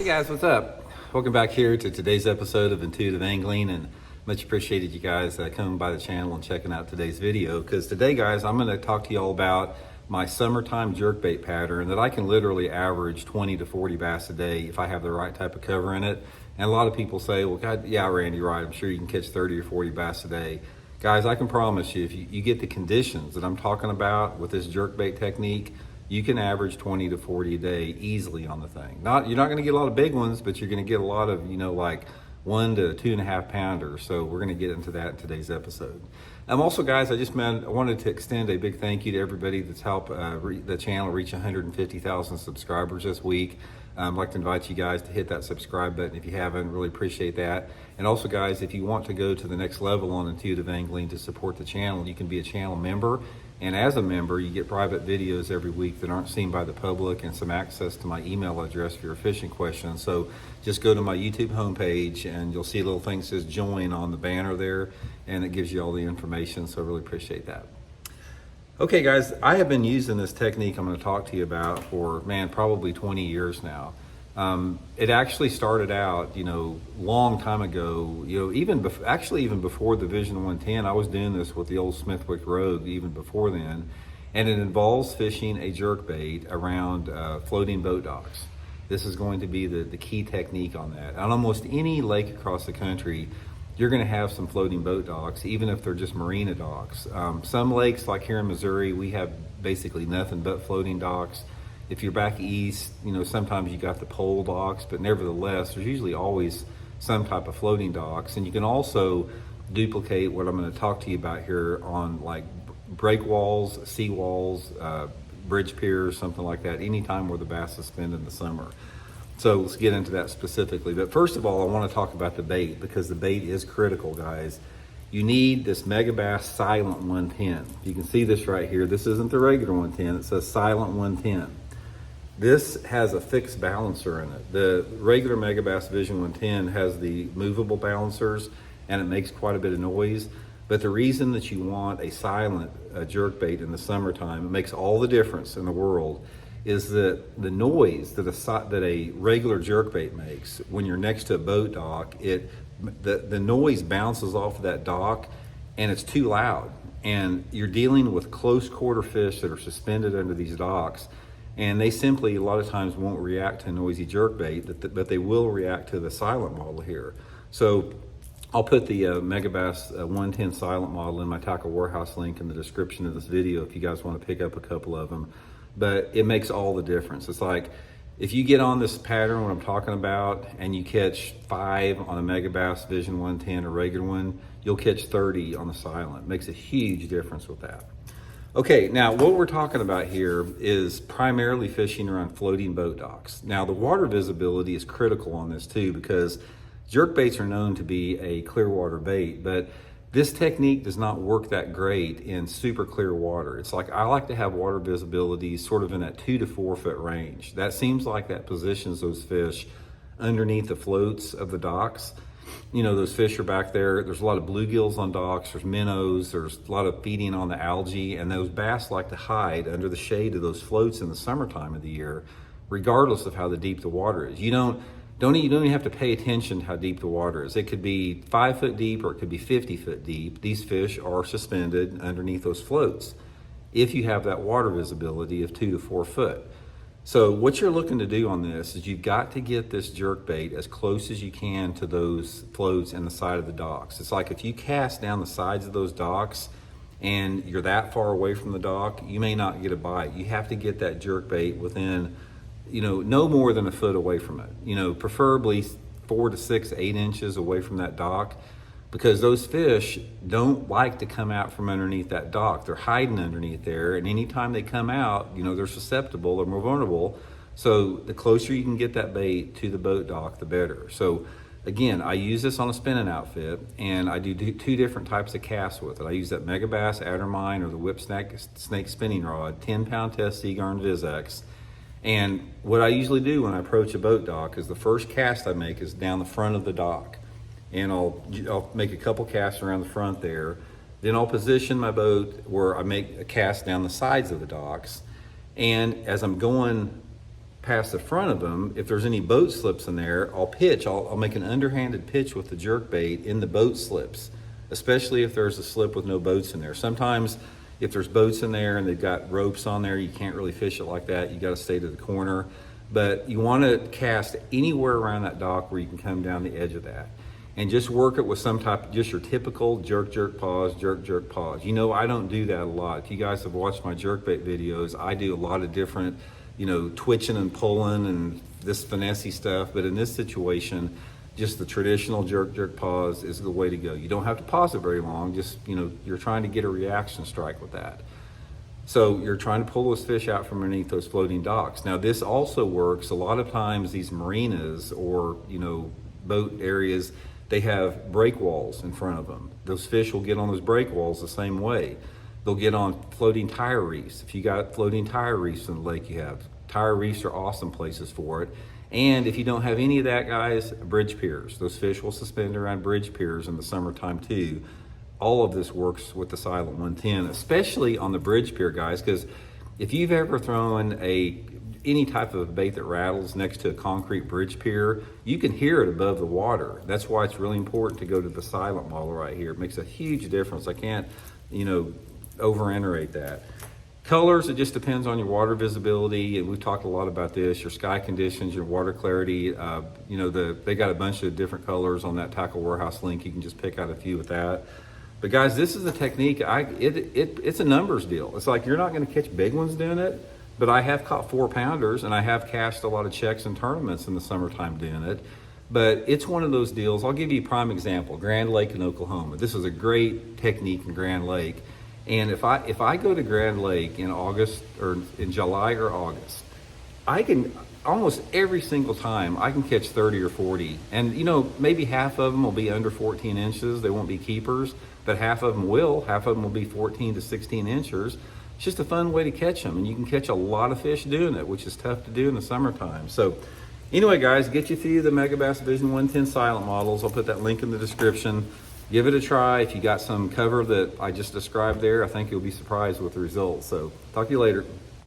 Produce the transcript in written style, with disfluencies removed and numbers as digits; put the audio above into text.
Hey guys, what's up? Welcome back here to today's episode of Intuitive Angling, and much appreciated you guys coming by the channel and checking out today's video, because today guys I'm going to talk to you all about my summertime jerkbait pattern that I can literally average 20 to 40 bass a day if I have the right type of cover in it. And a lot of people say, well God, yeah Randy, right, I'm sure you can catch 30 or 40 bass a day. Guys, I can promise you, if you get the conditions that I'm talking about with this jerkbait technique, you can average 20 to 40 a day easily on the thing. You're not gonna get a lot of big ones, but you're gonna get a lot of, like 1 to 2.5 pounders. So we're gonna get into that in today's episode. Also guys, I wanted to extend a big thank you to everybody that's helped the channel reach 150,000 subscribers this week. I'd like to invite you guys to hit that subscribe button if you haven't. Really appreciate that. And also guys, if you want to go to the next level on intuitive angling to support the channel, you can be a channel member. And as a member, you get private videos every week that aren't seen by the public, and some access to my email address for your fishing questions. So just go to my YouTube homepage and you'll see a little thing that says join on the banner there, and it gives you all the information. So I really appreciate that. Okay guys, I have been using this technique I'm going to talk to you about for, probably 20 years now. It actually started out, long time ago, even before the Vision 110, I was doing this with the old Smithwick Rogue even before then. And it involves fishing a jerkbait around floating boat docks. This is going to be the key technique on that. On almost any lake across the country, you're going to have some floating boat docks, even if they're just marina docks. Some lakes, like here in Missouri, we have basically nothing but floating docks. If you're back east, sometimes you got the pole docks, but nevertheless, there's usually always some type of floating docks. And you can also duplicate what I'm going to talk to you about here on like break walls, sea walls, bridge piers, something like that, anytime where the bass is spent in the summer. So let's get into that specifically. But first of all, I want to talk about the bait, because the bait is critical, guys. You need this Megabass Silent 110. You can see this right here. This isn't the regular 110. It says Silent 110. This has a fixed balancer in it. The regular Megabass Vision 110 has the movable balancers, and it makes quite a bit of noise. But the reason that you want a silent jerkbait in the summertime, it makes all the difference in the world, is that the noise that a regular jerkbait makes when you're next to a boat dock, the noise bounces off of that dock and it's too loud. And you're dealing with close quarter fish that are suspended under these docks, and they simply a lot of times won't react to a noisy jerkbait, but they will react to the silent model here. So I'll put the Megabass 110 Silent model in my Tackle Warehouse link in the description of this video if you guys want to pick up a couple of them. But it makes all the difference. It's like if you get on this pattern, what I'm talking about, and you catch 5 on a Megabass Vision 110, a regular one, you'll catch 30 on the Silent. It makes a huge difference with that. Okay, now what we're talking about here is primarily fishing around floating boat docks. Now the water visibility is critical on this too, because jerkbaits are known to be a clear water bait, but this technique does not work that great in super clear water. It's like, I like to have water visibility sort of in that 2 to 4 foot range. That seems like that positions those fish underneath the floats of the docks. Those fish are back there. There's a lot of bluegills on docks, there's minnows, there's a lot of feeding on the algae, and those bass like to hide under the shade of those floats in the summertime of the year, regardless of how deep the water is. You don't even have to pay attention to how deep the water is. It could be 5 foot deep or it could be 50 foot deep. These fish are suspended underneath those floats if you have that water visibility of 2 to 4 foot. So what you're looking to do on this is you've got to get this jerkbait as close as you can to those floats in the side of the docks. It's like if you cast down the sides of those docks and you're that far away from the dock, you may not get a bite. You have to get that jerkbait within no more than a foot away from it, preferably 4 to 6, 8 inches away from that dock, because those fish don't like to come out from underneath that dock. They're hiding underneath there, and anytime they come out, they're susceptible, they're more vulnerable. So the closer you can get that bait to the boat dock, the better. So again, I use this on a spinning outfit, and I do 2 different types of casts with it. I use that Megabass Addermine or the Whip Snake spinning rod, 10-pound test Seagarn VizX. And what I usually do when I approach a boat dock is the first cast I make is down the front of the dock. And I'll make a couple casts around the front there. Then I'll position my boat where I make a cast down the sides of the docks. And as I'm going past the front of them, if there's any boat slips in there, I'll make an underhanded pitch with the jerkbait in the boat slips, especially if there's a slip with no boats in there. Sometimes if there's boats in there and they've got ropes on there, you can't really fish it like that. You got to stay to the corner. But you want to cast anywhere around that dock where you can come down the edge of that. And just work it with some type of, just your typical jerk, jerk, pause, jerk, jerk, pause. You know, I don't do that a lot. If you guys have watched my jerkbait videos, I do a lot of different, you know, twitching and pulling and this finessey stuff. But in this situation, just the traditional jerk, jerk, pause is the way to go. You don't have to pause it very long. Just, you know, you're trying to get a reaction strike with that. So you're trying to pull those fish out from underneath those floating docks. Now this also works. A lot of times these marinas or, you know, boat areas, they have break walls in front of them. Those fish will get on those break walls the same way. They'll get on floating tire reefs. If you got floating tire reefs in the lake, you have. Tire reefs are awesome places for it. And if you don't have any of that, guys, bridge piers. Those fish will suspend around bridge piers in the summertime too. All of this works with the Silent 110, especially on the bridge pier, guys, because if you've ever thrown any type of bait that rattles next to a concrete bridge pier, you can hear it above the water. That's why it's really important to go to the Silent model right here. It makes a huge difference. I can't, you know, overiterate that. Colors, it just depends on your water visibility, and we've talked a lot about this, your sky conditions, your water clarity. You know, they got a bunch of different colors on that Tackle Warehouse link. You can just pick out a few with that. But guys, this is a technique, it's a numbers deal. It's like you're not gonna catch big ones doing it, but I have caught 4-pounders and I have cashed a lot of checks and tournaments in the summertime doing it. But it's one of those deals. I'll give you a prime example, Grand Lake in Oklahoma. This is a great technique in Grand Lake. And if I go to Grand Lake in August or in July or August, I can almost every single time I can catch 30 or 40. And you know, maybe half of them will be under 14 inches. They won't be keepers, but half of them will be 14 to 16 inches. It's just a fun way to catch them. And you can catch a lot of fish doing it, which is tough to do in the summertime. So anyway, guys, get you through the Megabass Vision 110 Silent models. I'll put that link in the description. Give it a try. If you got some cover that I just described there, I think you'll be surprised with the results. So talk to you later.